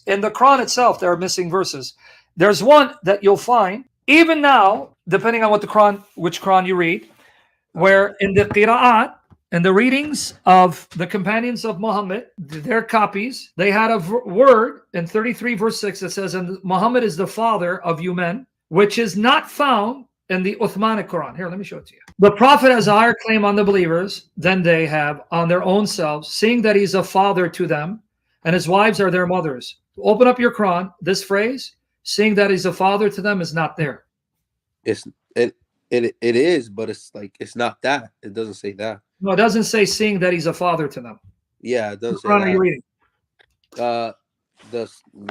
In the Quran itself, there are missing verses. There's one that you'll find, even now, depending on which Quran you read, where in the qira'at, and the readings of the companions of Muhammad, their copies, they had a word in 33 verse 6 that says, and Muhammad is the father of you men, which is not found in the Uthmanic Quran. Here, let me show it to you. The Prophet has a higher claim on the believers than they have on their own selves, seeing that he's a father to them, and his wives are their mothers. Open up your Quran, this phrase, seeing that he's a father to them, is not there. It is, but it's like, it's not that. It doesn't say that. No, it doesn't say seeing that he's a father to them. Yeah, it doesn't say Quran that. are you reading?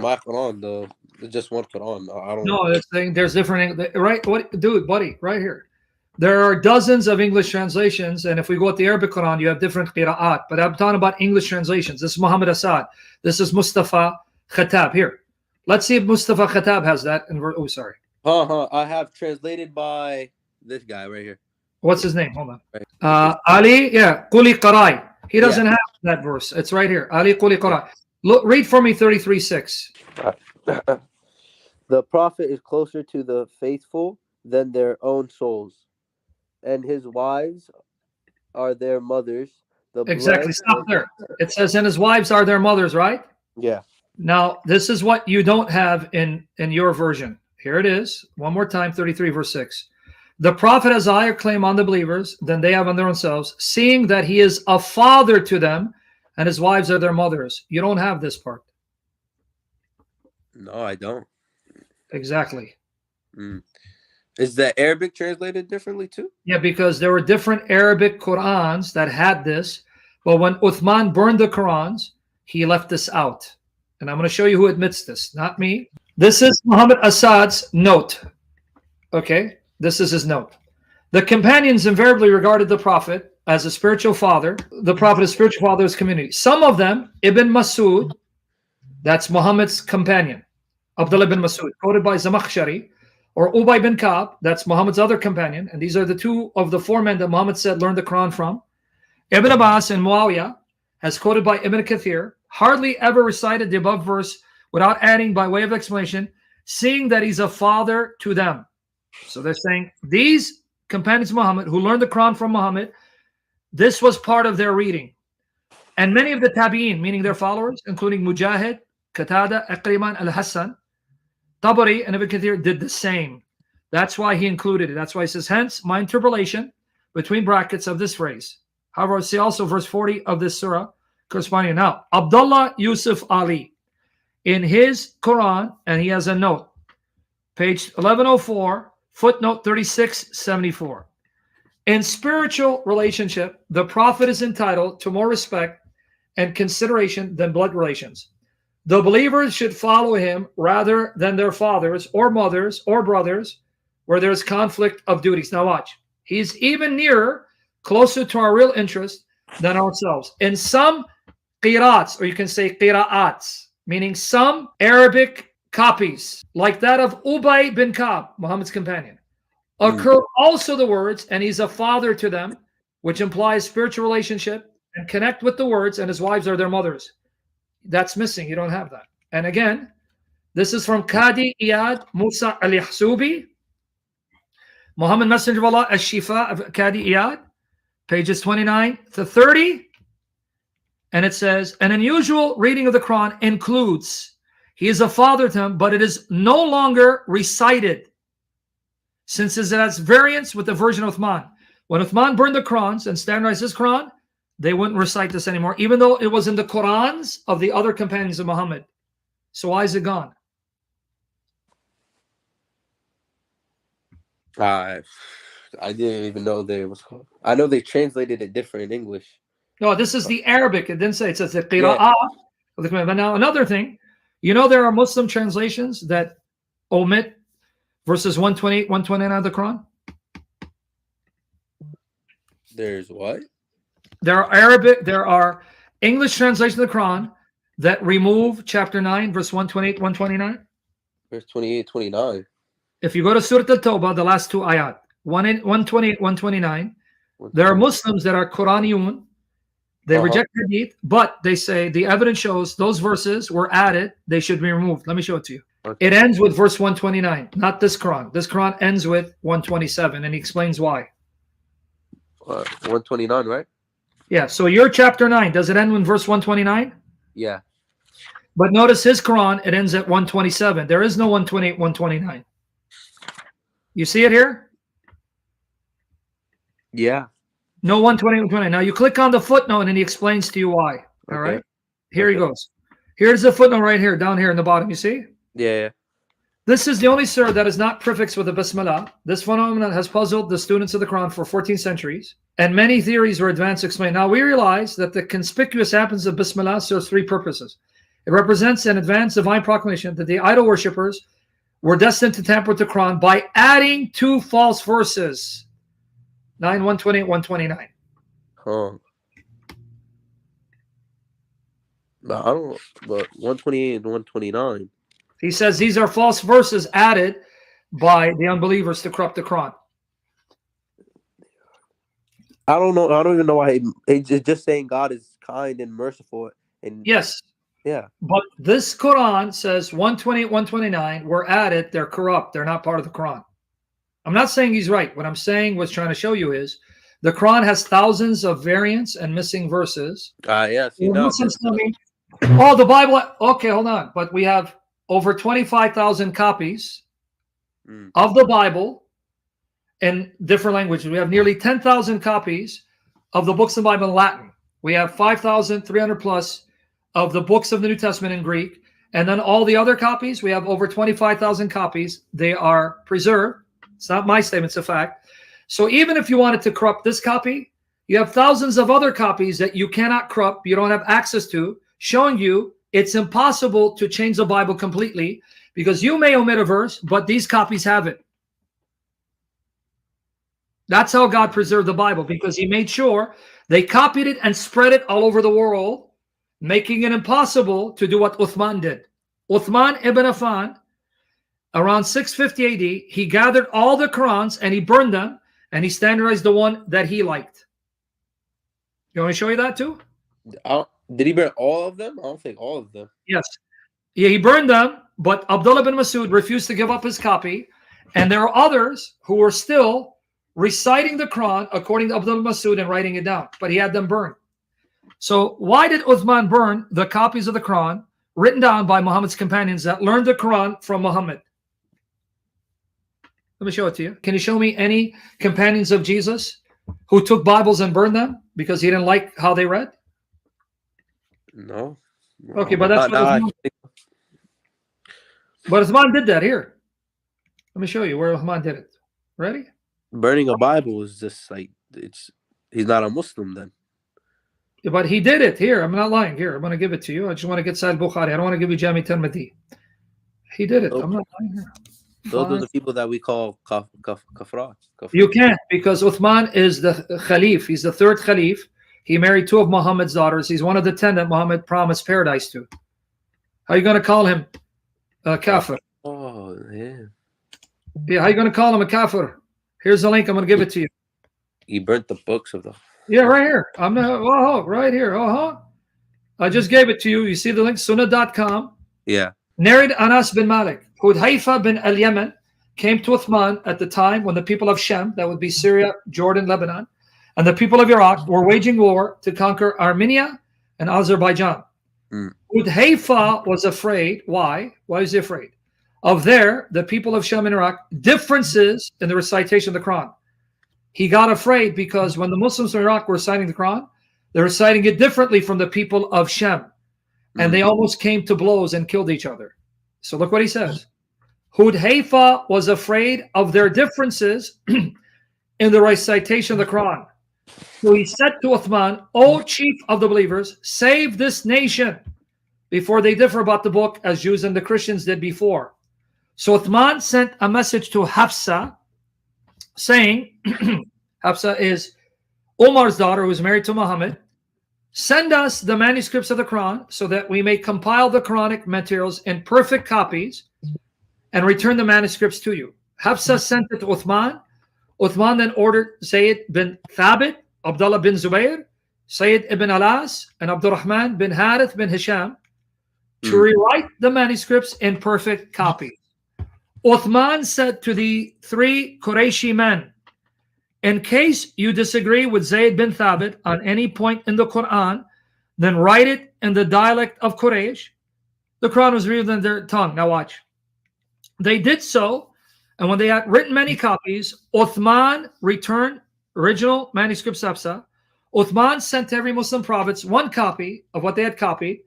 My Quran, just one Quran. I don't. No, it's saying there's different. Right, what, dude, buddy, right here. There are dozens of English translations, and if we go with the Arabic Quran, you have different qira'at. But I'm talking about English translations. This is Muhammad Asad. This is Mustafa Khatab. Here, let's see if Mustafa Khatab has that. Oh, sorry. I have translated by this guy right here. What's his name? Hold on. Ali, yeah, Quli Qarai. He doesn't have that verse. It's right here. Ali Quli Qarai. Look, read for me 33:6. The Prophet is closer to the faithful than their own souls, and his wives are their mothers. Exactly. Stop there. It says, and his wives are their mothers, right? Yeah. Now, this is what you don't have in your version. Here it is. One more time, 33 verse 6. The Prophet has a higher claim on the believers than they have on their own selves, seeing that he is a father to them and his wives are their mothers. You don't have this part. No, I don't. Exactly. Is the Arabic translated differently too? Yeah, because there were different Arabic Qurans that had this, but when Uthman burned the Qurans, he left this out. And I'm going to show you who admits this, not me. This is Muhammad Asad's note. Okay, this is his note. The companions invariably regarded the Prophet as a spiritual father. The Prophet is spiritual father of his community. Some of them, Ibn Masud, that's Muhammad's companion, Abdullah ibn Masud, quoted by Zamakhshari, or Ubay bin Ka'b, that's Muhammad's other companion, and these are the two of the four men that Muhammad said learned the Quran from. Ibn Abbas and Muawiyah, as quoted by Ibn Kathir, hardly ever recited the above verse without adding by way of explanation, seeing that he's a father to them. So they're saying these companions of Muhammad who learned the Quran from Muhammad, this was part of their reading. And many of the tabi'in, meaning their followers, including Mujahid, Qatada, Aqriman, Al-Hassan, Tabari, and Ibn Kathir did the same. That's why he included it. That's why he says, hence my interpolation between brackets of this phrase. However, see also verse 40 of this surah corresponding. Now, Abdullah Yusuf Ali, in his Quran, and he has a note, page 1104, footnote 3674. In spiritual relationship, the Prophet is entitled to more respect and consideration than blood relations. The believers should follow him rather than their fathers or mothers or brothers where there's conflict of duties. Now watch. He's even nearer, closer to our real interest than ourselves. In some qira'ats, or you can say qira'ats, meaning some Arabic copies, like that of Ubay bin Ka'b, Muhammad's companion, occur also the words, and he's a father to them, which implies spiritual relationship, and connect with the words, and his wives are their mothers. That's missing. You don't have that. And again, this is from Qadi Iyad Musa al-Yahsubi, Muhammad Messenger of Allah, Al-Shifa of Qadi Iyad, pages 29 to 30. And it says, an unusual reading of the Quran includes, he is a father to him, but it is no longer recited, since it has variance with the version of Uthman. When Uthman burned the Qurans and standardized his Quran, they wouldn't recite this anymore, even though it was in the Qurans of the other companions of Muhammad. So why is it gone? I didn't even know there was called. I know they translated it different in English. No, this is the Arabic. It didn't say. It says the qira'ah. Yeah. But now another thing, you know there are Muslim translations that omit verses 128, 129 of the Quran? There's what? There are English translations of the Quran that remove chapter 9, verse 128, 129. Verse 28, 29. If you go to Surah Al-Tawbah, the last two ayat, 128, 129, there are Muslims that are Quraniyun They reject hadith, but they say the evidence shows those verses were added. They should be removed. Let me show it to you. Okay. It ends with verse 129, not this Quran. This Quran ends with 127, and he explains why. 129, right? Yeah, so your chapter 9, does it end with verse 129? Yeah. But notice his Quran, it ends at 127. There is no 128, 129. You see it here? Yeah. No 128, 129. Now you click on the footnote and he explains to you why. All right? Here he goes. Here's the footnote right here, down here in the bottom. You see? Yeah. This is the only surah that is not prefixed with a Bismillah. This phenomenon has puzzled the students of the Quran for 14 centuries, and many theories were advanced to explain. Now we realize that the conspicuous absence of Bismillah serves three purposes. It represents an advanced divine proclamation that the idol worshippers were destined to tamper with the Quran by adding two false verses, 9, 128, 129. Huh. No, I don't. But 128 and 129. He says these are false verses added by the unbelievers to corrupt the Quran. I don't know. I don't even know why he's just saying God is kind and merciful. And Yes. yeah, But this Quran says 128, 129 were added. They're corrupt. They're not part of the Quran. I'm not saying he's right. What I'm saying, what's trying to show you is the Quran has thousands of variants and missing verses. Yes, you Well, know. Muslims tell me, oh, the Bible. Okay, hold on. But we have over 25,000 copies of the Bible in different languages. We have nearly 10,000 copies of the books of the Bible in Latin. We have 5,300 plus of the books of the New Testament in Greek. And then all the other copies, we have over 25,000 copies. They are preserved. It's not my statement, it's a fact. So even if you wanted to corrupt this copy, you have thousands of other copies that you cannot corrupt, you don't have access to, showing you it's impossible to change the Bible completely because you may omit a verse, but these copies have it. That's how God preserved the Bible, because he made sure they copied it and spread it all over the world, making it impossible to do what Uthman did. Uthman ibn Affan, around 650 AD, he gathered all the Qurans and he burned them and he standardized the one that he liked. You want me to show you that too? Did he burn all of them? I don't think all of them. Yes. Yeah, he burned them, but Abdullah bin Masud refused to give up his copy. And there are others who were still reciting the Quran according to Abdullah bin Masud and writing it down, but he had them burned. So why did Uthman burn the copies of the Quran written down by Muhammad's companions that learned the Quran from Muhammad? Let me show it to you. Can you show me any companions of Jesus who took Bibles and burned them because he didn't like how they read? No. Okay, but that's but Uthman did that here. Let me show you where Uthman did it. Ready? Burning a Bible is just like he's not a Muslim then. Yeah, but he did it here. I'm not lying. Here, I'm going to give it to you. I just want to get Sahih Bukhari. I don't want to give you Jami Tirmidhi. He did it. I'm not lying here. Those are the people that we call kafrat. You can't, because Uthman is the Khalif. He's the third Khalif. He married two of Muhammad's daughters. He's one of the 10 that Muhammad promised paradise to. How are you going to call him a kafir? Oh, yeah. Yeah, how are you going to call him a kafir? Here's the link. I'm going to give it to you. He burnt the books of the... Yeah, right here. I'm not, right here. I just gave it to you. You see the link, sunnah.com. Yeah. Narrated Anas bin Malik. Hudhaifa bin al-Yaman came to Uthman at the time when the people of Shem, that would be Syria, Jordan, Lebanon, and the people of Iraq were waging war to conquer Armenia and Azerbaijan. Hudhaifa was afraid. Why? Why is he afraid? Of the people of Shem and Iraq, differences in the recitation of the Quran. He got afraid because when the Muslims of Iraq were reciting the Quran, they were reciting it differently from the people of Shem. And they almost came to blows and killed each other. So look what he says. Hudhaifa was afraid of their differences in the recitation of the Quran. So he said to Uthman, O chief of the believers, save this nation before they differ about the book as Jews and the Christians did before. So Uthman sent a message to Hafsa saying, Hafsa is Umar's daughter who was married to Muhammad. Send us the manuscripts of the Quran so that we may compile the Quranic materials in perfect copies and return the manuscripts to you. Hafsa sent it to Uthman. Uthman then ordered Zayd bin Thabit, Abdullah bin Zubayr, Sayyid ibn Alas and Abdurrahman bin Harith bin Hisham to rewrite the manuscripts in perfect copy. Uthman said to the 3 Qurayshi men, in case you disagree with Zayd bin Thabit on any point in the Quran, then write it in the dialect of Quraysh. The Quran was written in their tongue. Now watch. They did so, and when they had written many copies, Uthman returned original manuscripts Hafsa. Uthman sent to every Muslim province 1 copy of what they had copied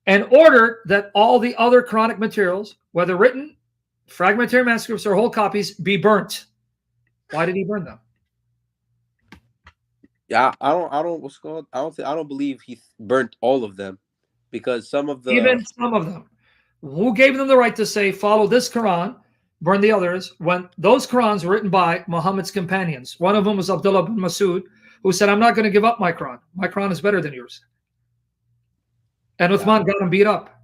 and ordered that all the other Quranic materials, whether written, fragmentary manuscripts, or whole copies, be burnt. Why did he burn them? Yeah, I don't believe he burnt all of them, because some of Even some of them. Who gave them the right to say, follow this Quran, burn the others, when those Qurans were written by Muhammad's companions? One of them was Abdullah bin Masud, who said, I'm not going to give up my Quran. My Quran is better than yours. And Uthman got him beat up.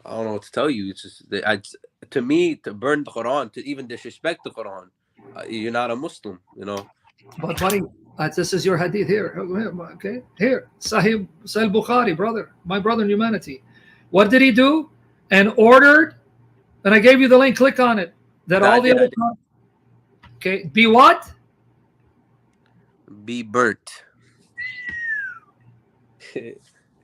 I don't know what to tell you. It's just to me, to burn the Quran, to even disrespect the Quran, you're not a Muslim, you know. But buddy, this is your hadith here. Okay, here, Sahih Bukhari, brother, my brother in humanity. What did he do? And ordered, and I gave you the link. Click on it. That all the other, okay, be what? Be burnt. He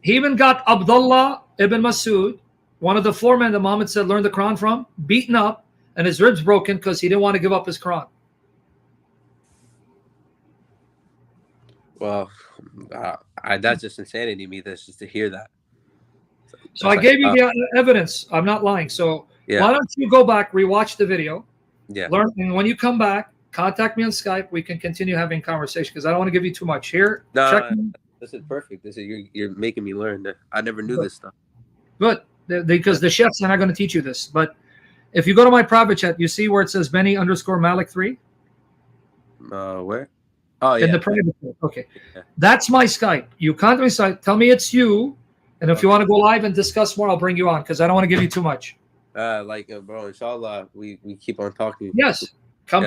even got Abdullah ibn Masud, one of the 4 men that Muhammad said learn the Quran from, beaten up and his ribs broken because he didn't want to give up his Quran. Well, that's just insanity to me. That's just to hear that. So I gave you the evidence. I'm not lying. So why don't you go back, rewatch the video, learn, and when you come back, contact me on Skype. We can continue having conversation because I don't want to give you too much here. This is perfect. This is you're making me learn. I never knew this stuff. Good, because the chefs are not going to teach you this. But if you go to my private chat, you see where it says Benny_Malik3. Where? Oh yeah. In the private chat. Okay, that's my Skype. You contact me Skype. Tell me it's you, and if you want to go live and discuss more, I'll bring you on because I don't want to give you too much. Bro, inshallah, we keep on talking. Yes, come.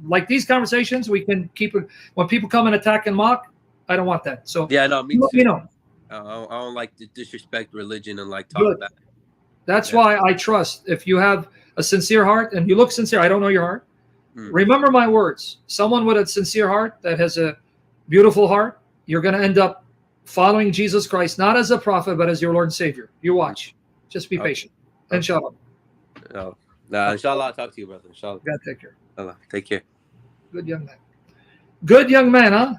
Like these conversations, we can keep it. When people come and attack and mock, I don't want that. So me too. You know, I don't like to disrespect religion and like talk about it. That's why I trust. If you have a sincere heart and you look sincere, I don't know your heart. Remember my words. Someone with a sincere heart that has a beautiful heart, you're going to end up following Jesus Christ, not as a prophet, but as your Lord and Savior. You watch. Just be patient. Inshallah. Inshallah, I'll talk to you, brother. Inshallah. God, take care. Allah, take care. Good young man. Good young man, huh?